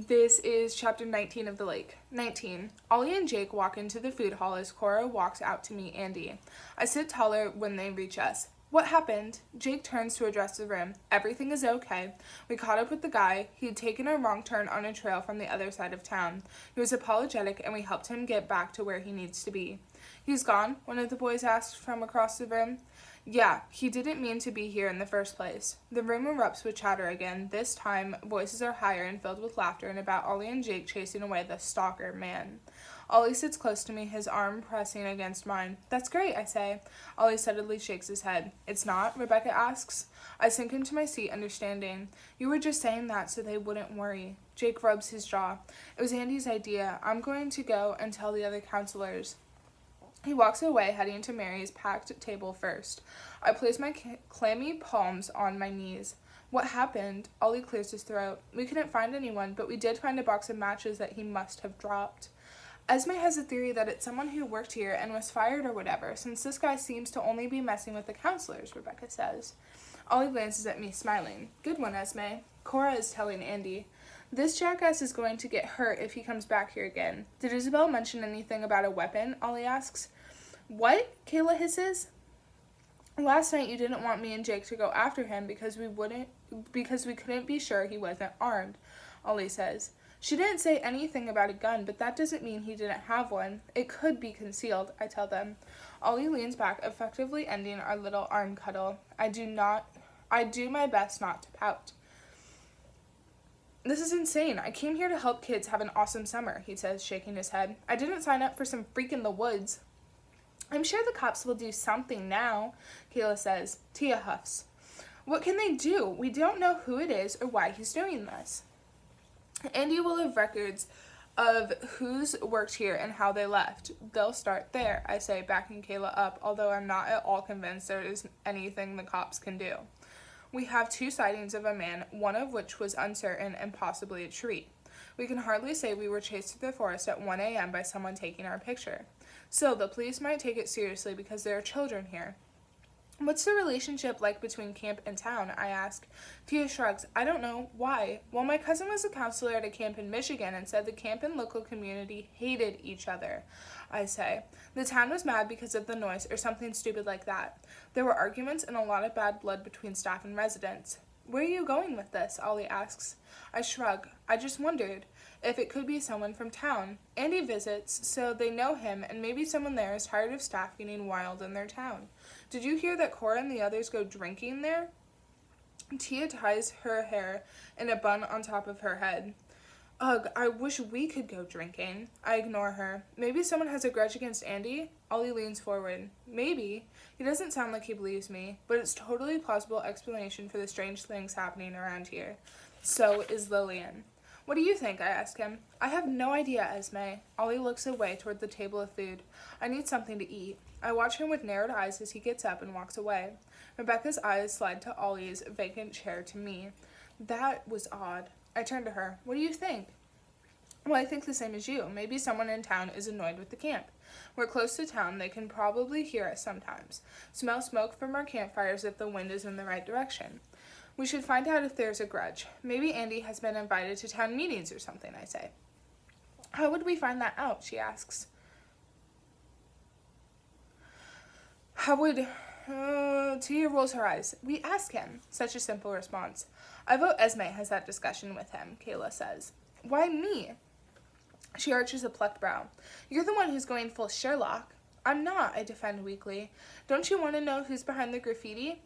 This is chapter 19 of The Lake. 19. Ollie and Jake walk into the food hall as Cora walks out to meet Andy. I sit taller when they reach us. What happened? Jake turns to address the room. Everything is okay. We caught up with the guy. He'd taken a wrong turn on a trail from the other side of town. He was apologetic and we helped him get back to where he needs to be. He's gone? One of the boys asked from across the room. Yeah, he didn't mean to be here in the first place. The room erupts with chatter again. This time, voices are higher and filled with laughter and about Ollie and Jake chasing away the stalker man. Ollie sits close to me, his arm pressing against mine. That's great, I say. Ollie suddenly shakes his head. It's not? Rebecca asks. I sink into my seat, understanding. You were just saying that so they wouldn't worry. Jake rubs his jaw. It was Andy's idea. I'm going to go and tell the other counselors. He walks away, heading to Mary's packed table first. I place my clammy palms on my knees. What happened? Ollie clears his throat. We couldn't find anyone, but we did find a box of matches that he must have dropped. Esme has a theory that it's someone who worked here and was fired or whatever, since this guy seems to only be messing with the counselors, Rebecca says. Ollie glances at me, smiling. Good one, Esme. Cora is telling Andy. This jackass is going to get hurt if he comes back here again. Did Isabel mention anything about a weapon? Ollie asks. What? Kayla hisses. Last night you didn't want me and Jake to go after him because we couldn't be sure he wasn't armed, Ollie says. She didn't say anything about a gun, but that doesn't mean he didn't have one. It could be concealed, I tell them. Ollie leans back, effectively ending our little arm cuddle. I do my best not to pout. This is insane. I came here to help kids have an awesome summer, he says, shaking his head. I didn't sign up for some freak in the woods. I'm sure the cops will do something now, Kayla says. Tia huffs. What can they do? We don't know who it is or why he's doing this. Andy will have records of who's worked here and how they left. They'll start there, I say, backing Kayla up, although I'm not at all convinced there is anything the cops can do. We have 2 sightings of a man, one of which was uncertain and possibly a treat. We can hardly say we were chased through the forest at 1 a.m. by someone taking our picture. Still, the police might take it seriously because there are children here. What's the relationship like between camp and town? I ask. Tia shrugs. I don't know. Why? Well, my cousin was a counselor at a camp in Michigan and said the camp and local community hated each other, I say. The town was mad because of the noise or something stupid like that. There were arguments and a lot of bad blood between staff and residents. Where are you going with this? Ollie asks. I shrug. I just wondered if it could be someone from town. Andy visits, so they know him, and maybe someone there is tired of staff getting wild in their town. Did you hear that Cora and the others go drinking there? Tia ties her hair in a bun on top of her head. Ugh, I wish we could go drinking. I ignore her. Maybe someone has a grudge against Andy? Ollie leans forward. Maybe. He doesn't sound like he believes me, but it's totally plausible explanation for the strange things happening around here. So is Lillian. What do you think? I ask him. I have no idea, Esme. Ollie looks away toward the table of food. I need something to eat. I watch him with narrowed eyes as he gets up and walks away. Rebecca's eyes slide to Ollie's vacant chair to me. That was odd. I turn to her. What do you think? Well, I think the same as you. Maybe someone in town is annoyed with the camp. We're close to town. They can probably hear us sometimes. Smell smoke from our campfires if the wind is in the right direction. We should find out if there's a grudge. Maybe Andy has been invited to town meetings or something, I say. How would we find that out? She asks. Tia rolls her eyes. We ask him. Such a simple response. I vote Esme has that discussion with him, Kayla says. Why me? She arches a plucked brow. You're the one who's going full Sherlock. I'm not, I defend weakly. Don't you want to know who's behind the graffiti?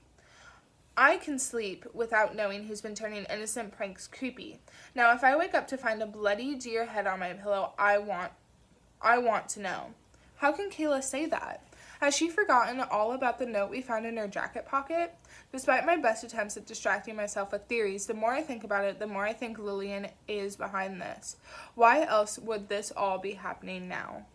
I can sleep without knowing who's been turning innocent pranks creepy. Now, if I wake up to find a bloody deer head on my pillow, I want to know. How can Kayla say that? Has she forgotten all about the note we found in her jacket pocket? Despite my best attempts at distracting myself with theories, the more I think about it, the more I think Lillian is behind this. Why else would this all be happening now?